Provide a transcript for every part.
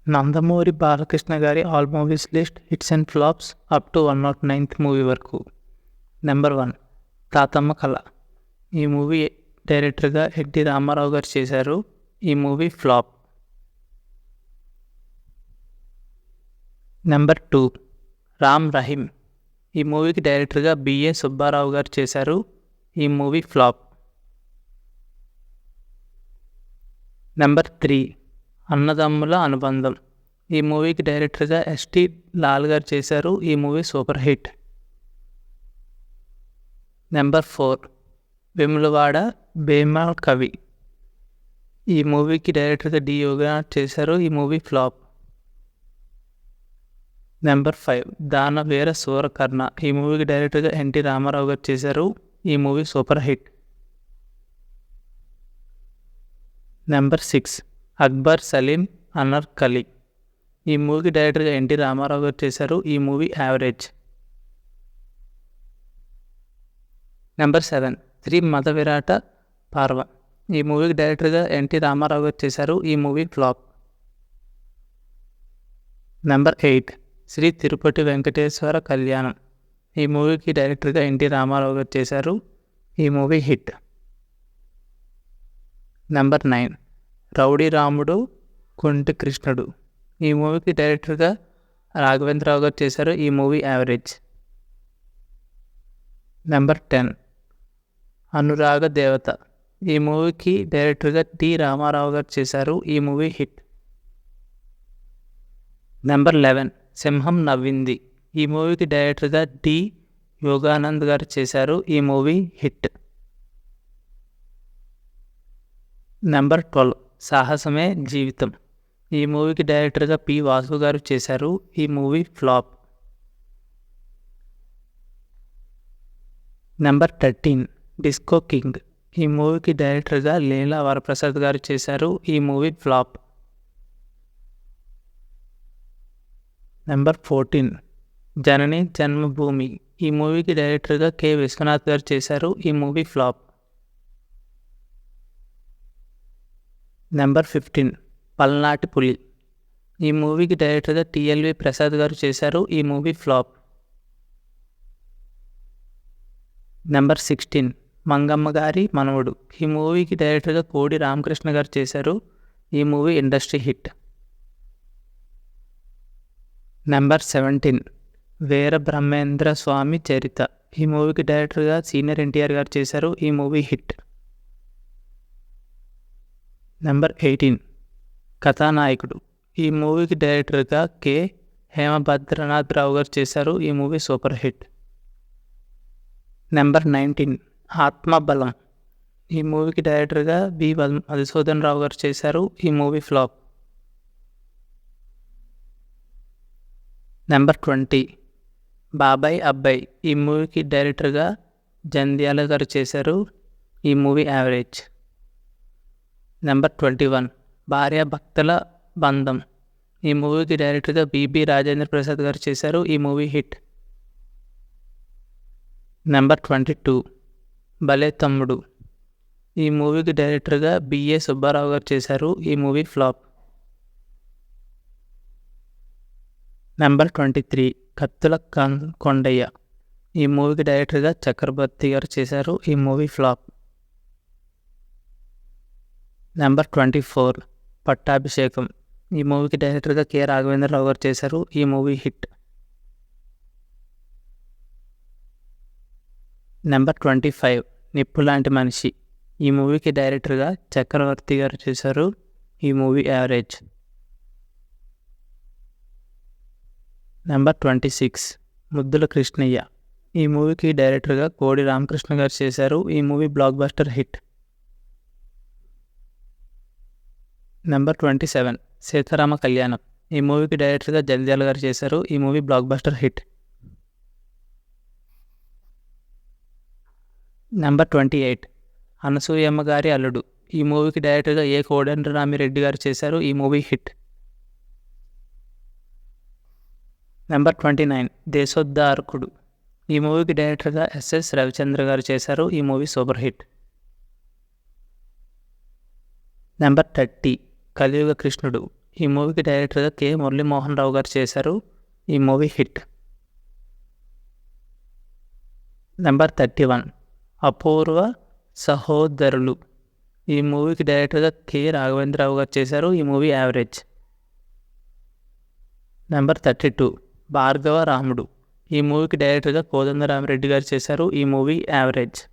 నందమూరి బాలకృష్ణ గారి all movies list hits and flops up to 109th movie వరకు. Number 1 తాతమ్మ కళ. ఈ మూవీ డైరెక్టర్గా ఎన్టీ రామారావు గారు చేశారు. ఈ movie flop. Number 2 Ram Rahim. ఈ మూవీకి డైరెక్టర్గా బిఏ సుబ్బారావు గారు చేశారు. ఈ మూవీ ఫ్లాప్. నెంబర్ 3 అన్నదమ్ముల అనుబంధం. ఈ మూవీకి డైరెక్టర్గా ఎస్టీ లాల్ గారు చేశారు. ఈ movie super hit. Number 4 Vemulawada Vemana Kavi. ఈ మూవీకి డైరెక్టర్గా డి యోగనాథ్ చేశారు. ఈ movie flop. Number 5 Danaveera Soorakarna. ఈ మూవీకి డైరెక్టర్గా ఎన్టీ రామారావు గారు చేశారు. ఈ movie super hit. Number 6 Akbar Saleem Anarkali. ఈ మూవీకి డైరెక్టర్గా ఎన్టీ రామారావు గారు చేశారు. ఈ మూవీ యావరేజ్. నెంబర్ 7 శ్రీ మద విరాట పార్వ. ఈ మూవీకి డైరెక్టర్గా ఎన్టీ రామారావు గారు చేశారు. ఈ movie flop. Number 8 Sri Tirupati Venkateswara Kalyanam. ఈ మూవీకి డైరెక్టర్గా ఎన్టీ రామారావు గారు చేశారు. ఈ మూవీ హిట్. నెంబర్ 9 రౌడీ రాముడు కొంటి కృష్ణుడు. ఈ మూవీకి డైరెక్టర్గా రాఘవేంద్రరావు గారు చేశారు. ఈ మూవీ యావరేజ్. నెంబర్ 10 అనురాగ దేవత. ఈ మూవీకి డైరెక్టర్గా టి రామారావు గారు చేశారు. ఈ మూవీ హిట్. నెంబర్ 11 సింహం నవ్వింది. ఈ మూవీకి డైరెక్టర్గా డి యోగానంద్ గారు చేశారు. ఈ మూవీ హిట్. నెంబర్ 12 సాహసమే జీవితం. ఈ మూవీకి డైరెక్టర్గా పి వాసు గారు చేశారు. ఈ movie flop. Number 13 disco king. ఈ మూవీకి డైరెక్టర్గా లీలా వరప్రసాద్ గారు చేశారు. ఈ మూవీ ఫ్లాప్. నెంబర్ 14 జనని జన్మభూమి. ఈ మూవీకి డైరెక్టర్గా కె విశ్వనాథ్ గారు చేశారు. ఈ మూవీ ఫ్లాప్. నెంబర్ 15 పల్నాటి పులి. ఈ మూవీకి డైరెక్టర్గా టిఎల్వి ప్రసాద్ గారు చేశారు. ఈ మూవీ ఫ్లాప్. నెంబర్ 16 మంగమ్మ గారి మనవడు. ఈ మూవీకి డైరెక్టర్గా కోడి రామకృష్ణ గారు చేశారు. ఈ మూవీ ఇండస్ట్రీ హిట్. నెంబర్ 17 వీర బ్రహ్మేంద్ర స్వామి చరిత. ఈ మూవీకి డైరెక్టర్గా సీనియర్ ఎన్టీఆర్ గారు చేశారు. ఈ మూవీ హిట్. నెంబర్ 18 కథానాయకుడు. ఈ మూవీకి డైరెక్టర్గా కె హేమభద్రనాథ్ రావు గారు చేశారు. ఈ మూవీ సూపర్ హిట్. నెంబర్ 19 ఆత్మబలం. ఈ మూవీకి డైరెక్టర్గా బి మధుసూదన్ రావు గారు చేశారు. ఈ మూవీ ఫ్లాప్. నెంబర్ 20 బాబాయ్ అబ్బాయి. ఈ మూవీకి డైరెక్టర్గా జంధ్యాల గారు చేశారు. ఈ మూవీ యావరేజ్. నెంబర్ 21 భార్యాభక్తుల బంధం. ఈ మూవీకి డైరెక్టర్గా బిబి రాజేంద్ర ప్రసాద్ గారు చేశారు. ఈ మూవీ హిట్. నెంబర్ 22 భలే తమ్ముడు. ఈ మూవీకి డైరెక్టర్గా బిఏ సుబ్బారావు గారు చేశారు. ఈ మూవీ ఫ్లాప్. నెంబర్ 23 కత్తుల కొండయ్య. ఈ మూవీకి డైరెక్టర్గా చక్రవర్తి గారు చేశారు. ఈ మూవీ ఫ్లాప్. నెంబర్ 24 పట్టాభిషేకం. ఈ మూవీకి డైరెక్టర్గా కె రాఘవేంద్రరావు గారు చేశారు. ఈ మూవీ హిట్. నెంబర్ 25 నిప్పులాంటి మనిషి. ఈ మూవీకి డైరెక్టర్గా చక్రవర్తి గారు చేశారు. ఈ మూవీ యావరేజ్. నెంబర్ 26 ముద్దుల కృష్ణయ్య. ఈ మూవీకి డైరెక్టర్గా కోడి రామకృష్ణ గారు చేశారు. ఈ movie blockbuster hit. Number 27 Seetharama Kalyanam. ఈ మూవీకి డైరెక్టర్గా జంధ్యాల గారు చేశారు. ఈ movie blockbuster hit. Number 28 Anasuyamma Gari Alludu. ఈ మూవీకి డైరెక్టర్గా ఏ కోదండరామిరెడ్డి గారు చేశారు. ఈ మూవీ హిట్. నెంబర్ 29 దేశోద్ధారకుడు. ఈ మూవీకి డైరెక్టర్గా ఎస్ఎస్ రవిచంద్ర గారు చేశారు. ఈ మూవీ సూపర్ హిట్. నెంబర్ 30 కలియుగ కృష్ణుడు. ఈ మూవీకి డైరెక్టర్గా కె మురళీమోహన్ రావు గారు చేశారు. ఈ మూవీ హిట్. నెంబర్ 31 అపూర్వ సహోదరులు. ఈ మూవీకి డైరెక్టర్గా కె రాఘవేంద్రరావు గారు చేశారు. ఈ మూవీ యావరేజ్. నెంబర్ 32 భార్గవ రాముడు. ఈ మూవీకి డైరెక్టర్గా కోదండరామిరెడ్డి గారు చేశారు. ఈ మూవీ యావరేజ్.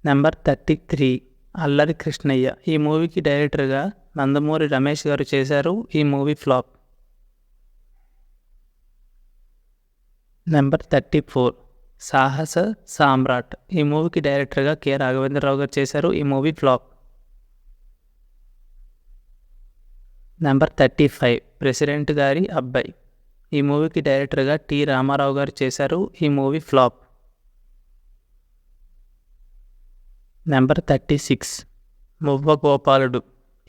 నెంబర్ 33 అల్లరి కృష్ణయ్య. ఈ మూవీకి డైరెక్టర్గా నందమూరి రమేష్ గారు చేశారు. ఈ మూవీ ఫ్లాప్. నెంబర్ 34 సాహస సామ్రాట్. ఈ మూవీకి డైరెక్టర్గా కె రాఘవేంద్రరావు గారు చేశారు. ఈ మూవీ ఫ్లాప్. నెంబర్ 35 ప్రెసిడెంట్ గారి అబ్బాయి. ఈ మూవీకి డైరెక్టర్గా టి రామారావు గారు చేశారు. ఈ మూవీ ఫ్లాప్. నెంబర్ 36 మువ్వ గోపాలుడు.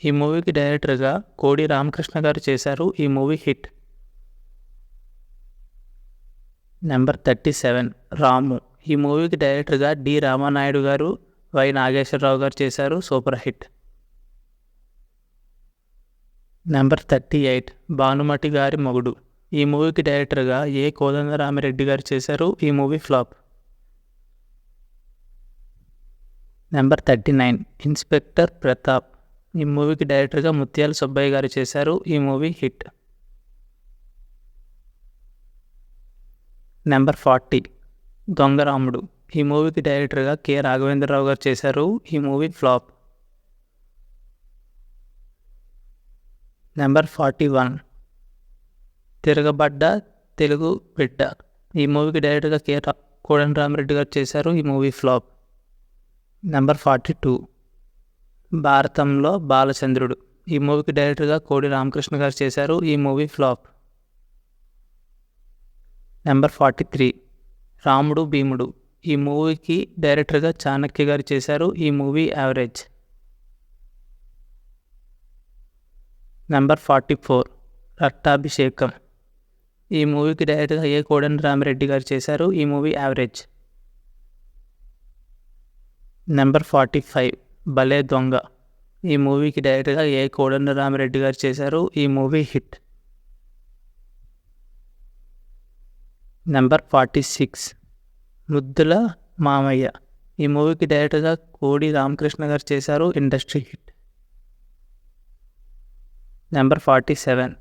ఈ మూవీకి డైరెక్టర్గా కోడి రామకృష్ణ గారు చేశారు. ఈ మూవీ హిట్. నెంబర్ 37 రాము. ఈ మూవీకి డైరెక్టర్గా డి రామానాయుడు గారు, వై నాగేశ్వరరావు గారు చేశారు. Super hit. నెంబర్ 38 భానుమతి గారి మొగుడు. ఈ మూవీకి డైరెక్టర్గా ఏ కోదండరామిరెడ్డి గారు చేశారు. ఈ movie flop. Number 39 inspector Pratap. ఈ మూవీకి డైరెక్టర్గా ముత్యాల సుబ్బయ్య గారు చేశారు. ఈ మూవీ హిట్. నెంబర్ 40 దొంగరాముడు. ఈ మూవీకి డైరెక్టర్గా కె రాఘవేంద్రరావు గారు చేశారు. ఈ మూవీ ఫ్లాప్. నెంబర్ 41 తిరగబడ్డ తెలుగు బిడ్డ. ఈ మూవీకి డైరెక్టర్గా కె కోదండరామిరెడ్డి గారు చేశారు. ఈ మూవీ ఫ్లాప్. నెంబర్ 42 భారతంలో బాలచంద్రుడు. ఈ మూవీకి డైరెక్టర్గా కోడి రామకృష్ణ గారు చేశారు. ఈ మూవీ ఫ్లాప్. నెంబర్ 43 రాముడు భీముడు. ఈ మూవీకి డైరెక్టర్గా చాణక్య గారు చేశారు. ఈ మూవీ యావరేజ్. నెంబర్ 44 రక్తాభిషేకం. ఈ మూవీకి డైరెక్టర్గా ఏ కోదండరామిరెడ్డి గారు చేశారు. ఈ మూవీ యావరేజ్. నెంబర్ 45 భలే దొంగ. ఈ మూవీకి డైరెక్టర్గా ఏ కోదండరామిరెడ్డి గారు చేశారు. ఈ మూవీ హిట్. నెంబర్ 46 ముద్దుల మామయ్య. ఈ మూవీకి డైరెక్టర్గా కోడి రామకృష్ణ గారు చేశారు. Industry hit. నెంబర్ 47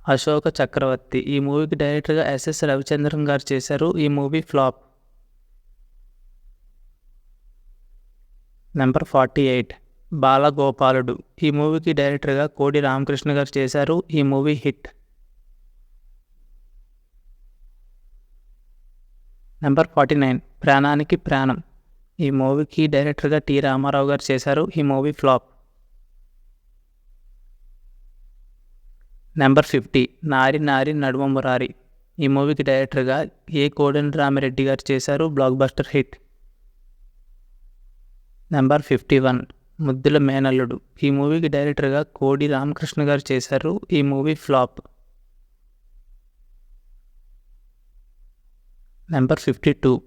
అశోక చక్రవర్తి. ఈ మూవీకి డైరెక్టర్గా ఎస్ఎస్ రవిచంద్రన్ గారు చేశారు. ఈ మూవీ ఫ్లాప్. నెంబర్ 48 బాలగోపాలుడు. ఈ మూవీకి డైరెక్టర్గా కోడి రామకృష్ణ గారు చేశారు. ఈ మూవీ హిట్. నెంబర్ 49 ప్రాణానికి ప్రాణం. ఈ మూవీకి డైరెక్టర్గా టి రామారావు గారు చేశారు. ఈ మూవీ ఫ్లాప్. నెంబర్ 50 నారి నారి నడుమ మురారి. ఈ మూవీకి డైరెక్టర్గా ఏ కోదండరామిరెడ్డి గారు చేశారు. Block buster hit. నెంబర్ 51 ముద్దుల మేనల్లుడు. ఈ మూవీకి డైరెక్టర్గా కోడి రామకృష్ణ గారు చేశారు. ఈ movie flop. Number 52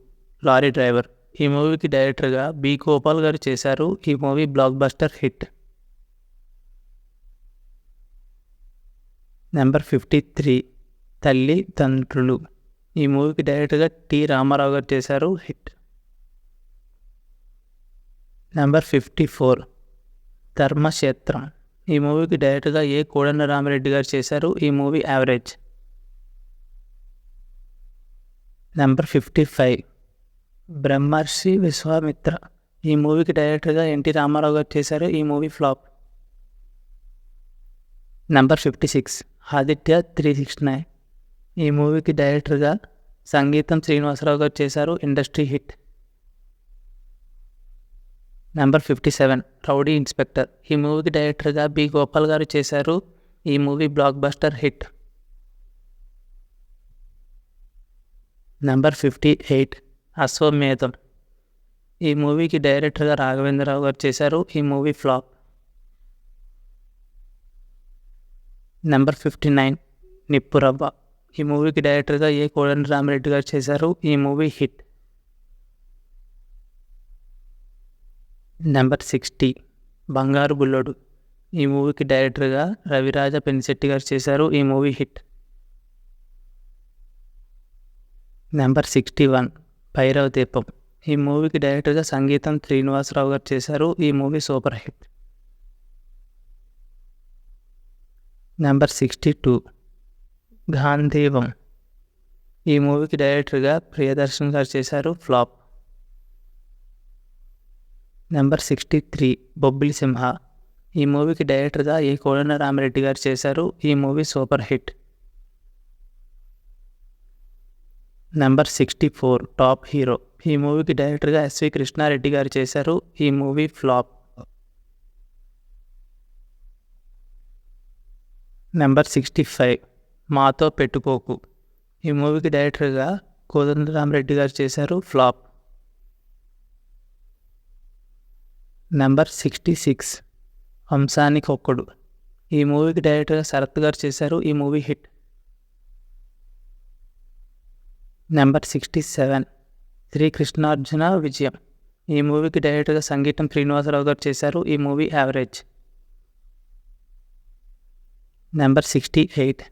lorry driver. ఈ మూవీకి డైరెక్టర్గా బి గోపాల్ గారు చేశారు. ఈ movie blockbuster hit. Number 53 తల్లి తండ్రులు. ఈ మూవీకి డైరెక్టర్గా టి రామారావు గారు చేశారు. హిట్. నెంబర్ 54 ధర్మక్షేత్రం. ఈ మూవీకి డైరెక్టర్గా ఏ కోదండరామిరెడ్డి గారు చేశారు. ఈ మూవీ యావరేజ్. నెంబర్ 55 బ్రహ్మర్షి విశ్వామిత్ర. ఈ మూవీకి డైరెక్టర్గా ఎన్టీ రామారావు గారు చేశారు. ఈ మూవీ ఫ్లాప్. నెంబర్ 56 ఆదిత్య 369. ఈ మూవీకి డైరెక్టర్గా సంగీతం శ్రీనివాసరావు గారు చేశారు. Industry hit. Number 57 rowdy inspector. ఈ మూవీకి డైరెక్టర్గా బి గోపాల్ గారు చేశారు. ఈ movie blockbuster hit. Number 58 అశ్వమేధం. ఈ మూవీకి డైరెక్టర్గా రాఘవేంద్రరావు గారు చేశారు. ఈ మూవీ ఫ్లాప్. నెంబర్ 59 నిప్పురవ్వ. ఈ మూవీకి డైరెక్టర్గా ఏ కోదండరామిరెడ్డి గారు చేశారు. ఈ మూవీ హిట్. నెంబర్ 60 బంగారు బుల్లోడు. ఈ మూవీకి డైరెక్టర్గా రవిరాజ పెనిశెట్టి గారు చేశారు. ఈ మూవీ హిట్. నెంబర్ 61 భైరవ దీపం. ఈ మూవీకి డైరెక్టర్గా సంగీతం శ్రీనివాసరావు గారు చేశారు. ఈ మూవీ సూపర్ హిట్. నెంబర్ 62 గాంధీవం. ఈ మూవీకి డైరెక్టర్గా ప్రియదర్శన్ గారు చేశారు. ఫ్లాప్. నెంబర్ 63 బొబ్బిలి సింహ. ఈ మూవీకి డైరెక్టర్గా ఏ కోదండరామిరెడ్డి గారు చేశారు. ఈ movie super hit. Number 64 top hero. ఈ మూవీకి డైరెక్టర్గా ఎస్వి కృష్ణారెడ్డి గారు చేశారు. ఈ మూవీ ఫ్లాప్. నెంబర్ 65 మాతో పెట్టుకోకు. ఈ మూవీకి డైరెక్టర్గా కోదండరామిరెడ్డి గారు చేశారు. ఫ్లాప్. నెంబర్ 66 వంశానికొక్కడు. ఈ మూవీకి డైరెక్టర్గా శరత్ గారు చేశారు. ఈ మూవీ హిట్. నెంబర్ 67 శ్రీకృష్ణార్జున విజయం. ఈ మూవీకి డైరెక్టర్గా సంగీతం శ్రీనివాసరావు గారు చేశారు. ఈ మూవీ యావరేజ్. నెంబర్ 68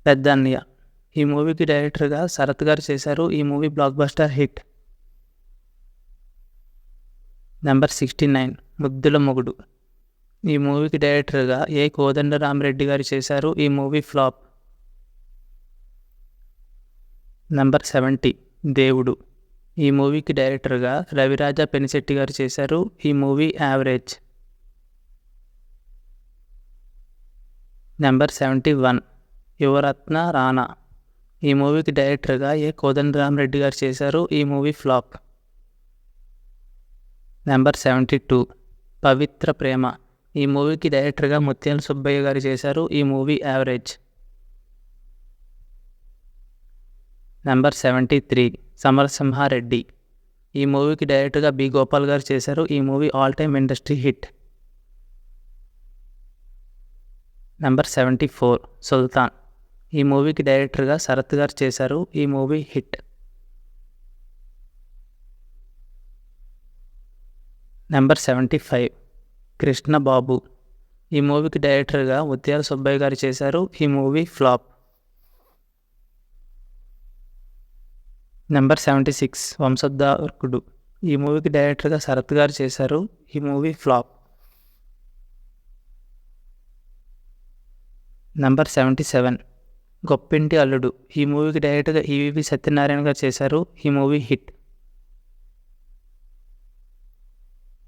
పెద్దన్నయ్య. ఈ మూవీకి డైరెక్టర్గా శరత్ గారు చేశారు. ఈ movie blockbuster hit. Number 69 ముద్దుల మొగుడు. ఈ మూవీకి డైరెక్టర్గా ఏ కోదండరామిరెడ్డి గారు చేశారు. ఈ మూవీ ఫ్లాప్. నెంబర్ 70 దేవుడు. ఈ మూవీకి డైరెక్టర్గా రవిరాజ పెనిశెట్టి గారు చేశారు. ఈ మూవీ యావరేజ్. నెంబర్ 71 యువరత్న రానా. ఈ మూవీకి డైరెక్టర్గా ఏ కోదండరామిరెడ్డి గారు చేశారు. ఈ మూవీ ఫ్లాప్. నెంబర్ 72 పవిత్ర ప్రేమ. ఈ మూవీకి డైరెక్టర్గా ముత్యాల సుబ్బయ్య గారు చేశారు. ఈ మూవీ యావరేజ్. నెంబర్ 73 సమరసింహారెడ్డి. ఈ మూవీకి డైరెక్టర్గా బి గోపాల్ గారు చేశారు. ఈ movie all time industry hit. Number 74 సుల్తాన్. ఈ మూవీకి డైరెక్టర్గా శరత్ గారు చేశారు. ఈ మూవీ హిట్. నెంబర్ 75 కృష్ణబాబు. ఈ మూవీకి డైరెక్టర్గా ముత్యాల సుబ్బయ్య గారు చేశారు. ఈ మూవీ ఫ్లాప్. నెంబర్ 76 వంశోద్ధారకుడు. ఈ మూవీకి డైరెక్టర్గా శరత్ గారు చేశారు. ఈ మూవీ ఫ్లాప్. నెంబర్ 77 గొప్పింటి అల్లుడు. ఈ మూవీకి డైరెక్టర్గా ఈవీవి సత్యనారాయణ గారు చేశారు. ఈ మూవీ హిట్.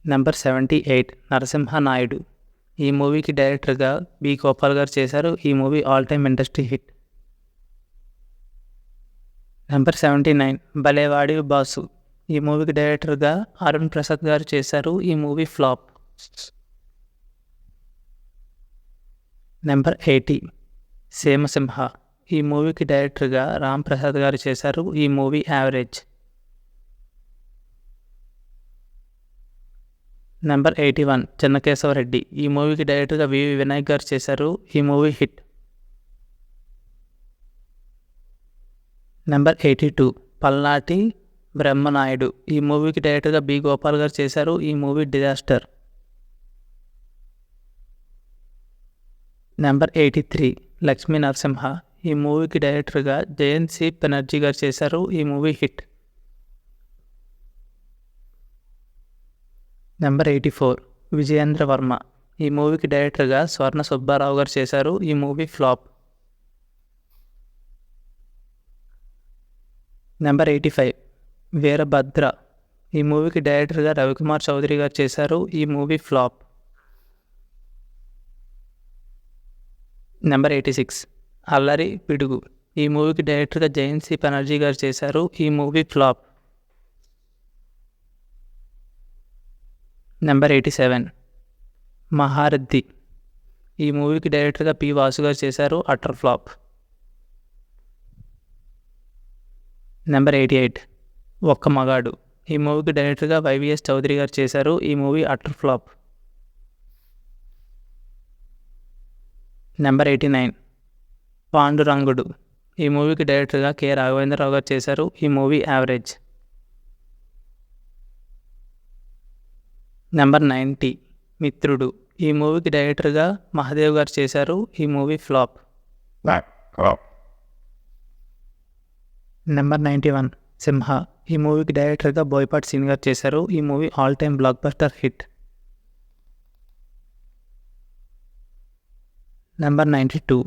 నెంబర్ 78 నరసింహనాయుడు. ఈ మూవీకి డైరెక్టర్గా బి గోపాల్ గారు చేశారు. ఈ movie all time industry hit. Number 79 Bhalevadi Basu. ఈ మూవీకి డైరెక్టర్గా అరుణ్ ప్రసాద్ గారు చేశారు. ఈ మూవీ ఫ్లాప్. నెంబర్ 80 సీమసింహ. ఈ మూవీకి డైరెక్టర్గా రామ్ ప్రసాద్ గారు చేశారు. ఈ మూవీ యావరేజ్. నెంబర్ 81 చెన్నకేశవరెడ్డి. ఈ మూవీకి డైరెక్టర్గా వివి వినాయక్ గారు చేశారు. ఈ మూవీ హిట్. నెంబర్ 82 పల్నాటి బ్రహ్మనాయుడు. ఈ మూవీకి డైరెక్టర్గా బి గోపాల్ గారు చేశారు. ఈ movie disaster. Number 83 Lakshmi Narasimha. ఈ మూవీకి డైరెక్టర్గా జయంత్ సి బెనర్జీ గారు చేశారు. ఈ movie hit. Number 84 Vijayendra Varma. ఈ మూవీకి డైరెక్టర్గా స్వర్ణ సుబ్బారావు గారు చేశారు. ఈ మూవీ ఫ్లాప్. నెంబర్ 85 వీరభద్ర. ఈ మూవీకి డైరెక్టర్గా రవికుమార్ చౌదరి గారు చేశారు. ఈ మూవీ ఫ్లాప్. నెంబర్ 86 అల్లరి పిడుగు. ఈ మూవీకి డైరెక్టర్గా జయంత్ సి బెనర్జీ గారు చేశారు. ఈ మూవీ ఫ్లాప్. నెంబర్ 87 మహారథి. ఈ మూవీకి డైరెక్టర్గా పి వాసు గారు చేశారు. Utter flop. నెంబర్ 88 ఒక్క మగాడు. ఈ మూవీకి డైరెక్టర్గా వైవిఎస్ చౌదరి గారు చేశారు. ఈ మూవీ అటర్ ఫ్లాప్. నెంబర్ 89 పాండురంగుడు. ఈ మూవీకి డైరెక్టర్గా కె రాఘవేంద్రరావు గారు చేశారు. ఈ మూవీ యావరేజ్. నెంబర్ 90 మిత్రుడు. ఈ మూవీకి డైరెక్టర్గా మహాదేవ్ గారు చేశారు. ఈ మూవీ ఫ్లాప్. నెంబర్ 91 సింహ. ఈ మూవీకి డైరెక్టర్గా బోయపాటి సీన్ గారు చేశారు. ఈ movie all time block buster hit. Number 92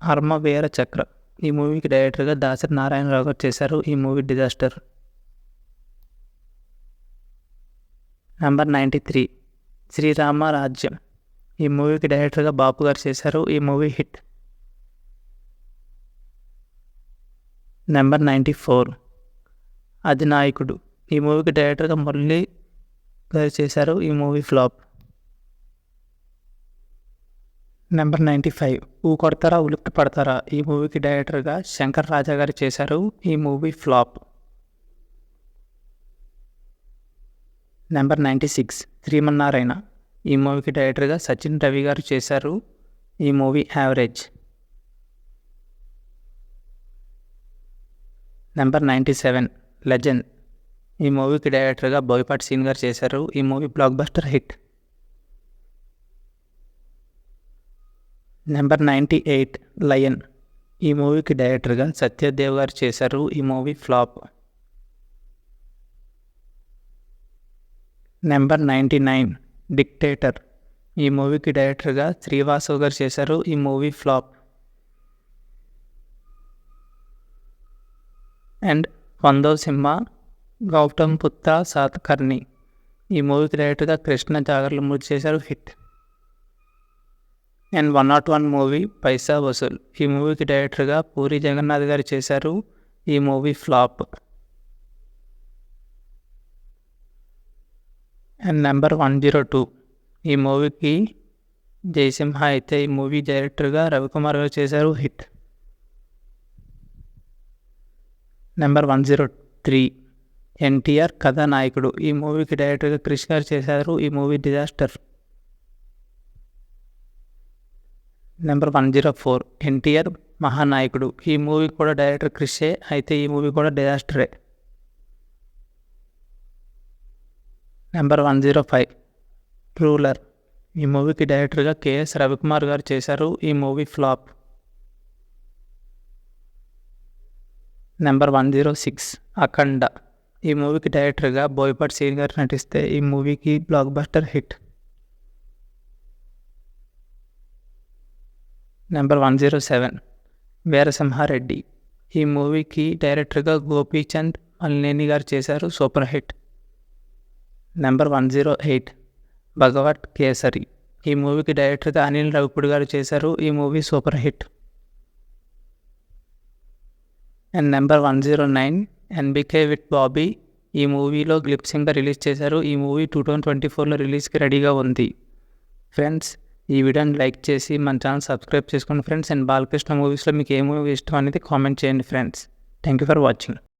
హర్మ వీర చక్ర. ఈ మూవీకి డైరెక్టర్గా దాసరి నారాయణరావు గారు చేశారు. ఈ మూవీ డిజాస్టర్. నెంబర్ 93 శ్రీరామ రాజ్యం. ఈ మూవీకి డైరెక్టర్గా బాపు గారు చేశారు. ఈ మూవీ హిట్. నెంబర్ 94 అధినాయకుడు. ఈ మూవీకి డైరెక్టర్గా మురళీ గారు చేశారు. ఈ మూవీ ఫ్లాప్. నెంబర్ 95 ఊ కొడతారా ఉలిక్కి పడతారా. ఈ మూవీకి డైరెక్టర్గా శంకర్ రాజా గారు చేశారు. ఈ మూవీ ఫ్లాప్. నెంబర్ 96 శ్రీమన్నారాయణ. ఈ మూవీకి డైరెక్టర్గా సచిన్ రవి గారు చేశారు. ఈ మూవీ యావరేజ్. Number 97 legend. ఈ మూవీకి డైరెక్టర్గా బోయపాటి సీన్ గారు చేశారు. ఈ movie blockbuster hit. Number 98 lion. ఈ మూవీకి డైరెక్టర్గా సత్యదేవ్ గారు చేశారు. ఈ మూవీ ఫ్లాప్. Number 99 dictator. ఈ మూవీకి డైరెక్టర్గా శ్రీవాసు గారు చేశారు. ఈ మూవీ ఫ్లాప్. అండ్ 100వ సినిమా గౌతమ్ పుత్ర సాతకర్ణి. ఈ మూవీకి డైరెక్టర్గా కృష్ణ జాగర్లమూర్తి చేశారు. Hit. And 101 movie Paisa Vasool. ఈ మూవీకి డైరెక్టర్గా పూరి జగన్నాథ్ గారు చేశారు. ఈ మూవీ ఫ్లాప్. అండ్ నెంబర్ 102 ఈ మూవీకి జయసింహ అయితే ఈ మూవీ డైరెక్టర్గా రవికుమార్ గారు చేశారు. హిట్. నెంబర్ 103 ఎన్టీఆర్ కథానాయకుడు. ఈ మూవీకి డైరెక్టర్గా క్రిష్ గారు చేశారు. ఈ మూవీ డిజాస్టర్. నెంబర్ 104 ఎన్టీఆర్ మహానాయకుడు. ఈ మూవీ కూడా డైరెక్టర్ క్రిషే అయితే ఈ మూవీ కూడా డిజాస్టరే. Number 105 ruler. ఈ మూవీకి డైరెక్టర్గా కేఎస్ రవికుమార్ గారు చేశారు. ఈ మూవీ ఫ్లాప్. నెంబర్ 106 అఖండ. ఈ మూవీకి డైరెక్టర్గా బోయపాటి సీన్ గారు నటిస్తే ఈ మూవీకి block buster hit. Number 107 Veera Simha Reddy. ఈ మూవీకి డైరెక్టర్గా గోపీచంద్ మల్నేని గారు చేశారు. Super hit. నెంబర్ 108 భగవత్ కేసరి. ఈ మూవీకి డైరెక్టర్గా అనిల్ రావిపూడి గారు చేశారు. ఈ movie super hit. And number 109 NBK with Bobby. ఈ మూవీలో గ్లిప్సింగ్గా రిలీజ్ చేశారు. ఈ మూవీ 2024లో రిలీజ్కి రెడీగా ఉంది. ఫ్రెండ్స్, ఈ వీడియోని లైక్ చేసి మన ఛానల్ సబ్స్క్రైబ్ చేసుకోండి ఫ్రెండ్స్. అండ్ బాలకృష్ణ మూవీస్లో మీకు ఏ మూవీ ఇష్టం అనేది కామెంట్ చేయండి friends. Thank you for watching.